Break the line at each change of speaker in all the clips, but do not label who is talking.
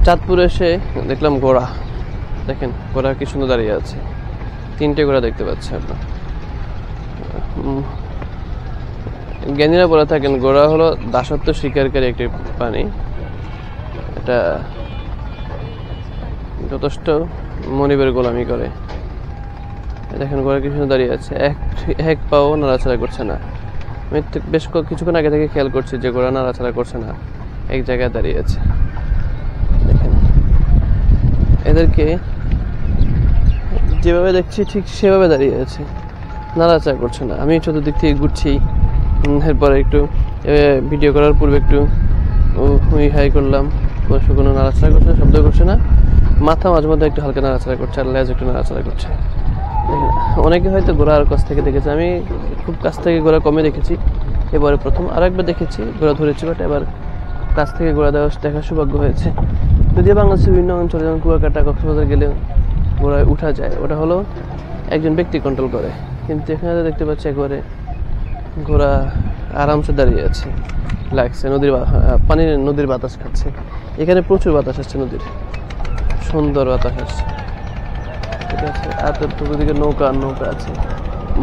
চাঁদপুরে এসে দেখলাম ঘোড়া, দেখেন ঘোড়া কি সুন্দর দাঁড়িয়ে আছে, 3টে ঘোড়া দেখতে পাচ্ছি আপনার। জ্ঞানীরা বলে থাকেন ঘোড়া হলো দাসত্ব স্বীকারকারী একটি প্রাণী, এটা যথেষ্ট মনিবের গোলামি করে। দেখেন ঘোড়া কি সুন্দর দাঁড়িয়ে আছে, এক পাও নাড়াচাড়া করছে না। আমি বেশ কিছুক্ষণ আগে থেকে খেয়াল করছি যে ঘোড়া নাড়াচাড়া করছে না, এক জায়গায় দাঁড়িয়ে আছে। দেখেন এদেরকে যেভাবে দেখছি ঠিক সেভাবে দাঁড়িয়ে আছে, নাড়াচাড়া করছে না। আমি চতুর্দিক থেকে ঘুরছি, এরপরে একটু ভিডিও করার পূর্বে একটু হুই হাই করলাম, কোনো নাড়াচাড়া করছে না, শব্দ করছে না। মাথা মাঝে মধ্যে একটু হালকা নাড়াচাড়া করছে, আর লেজ একটু নাড়াচাড়া করছে। অনেকে হয়তো ঘোড়ার কাছ থেকে দেখেছে, আমি খুব কাছ থেকে ঘোড়া কমে দেখেছি, এবারে প্রথম। আরেকবার দেখেছি ঘোড়া ধরেছি, বাট এবার কাছ থেকে ঘোড়া দেখার সৌভাগ্য হয়েছে। যদিও বাংলাদেশের বিভিন্ন অঞ্চলে যেমন কুয়াকাটা, কক্সবাজার গেলে ঘোড়ায় উঠা যায়, ওটা হলো একজন ব্যক্তি কন্ট্রোল করে, কিন্তু এখানে দেখতে পাচ্ছি একবারে ঘোড়া আরামসে দাঁড়িয়ে আছে, লাগছে নদীর বাতাস খাচ্ছে। এখানে প্রচুর বাতাস আসছে, নদীর সুন্দর বাতাস আসছে, ঠিক আছে। আর চতুর্দিকে নৌকা আছে,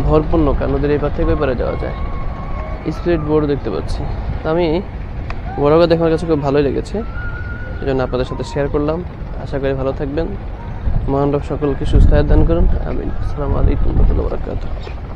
ভরপুর নৌকা, নদীর এই পার থেকে ওই পারে যাওয়া যায়। স্পিড বোর্ড দেখতে পাচ্ছি। আমি ঘোড়াকে দেখার কাছে খুব ভালোই লেগেছে, এই জন্য আপনাদের সাথে শেয়ার করলাম। আশা করি ভালো থাকবেন। মহান রব সকলকে সুস্থ দান করুন, আমিন। আসসালামু আলাইকুম ওয়া রাহমাতুল্লাহি ওয়া বারাকাতুহু।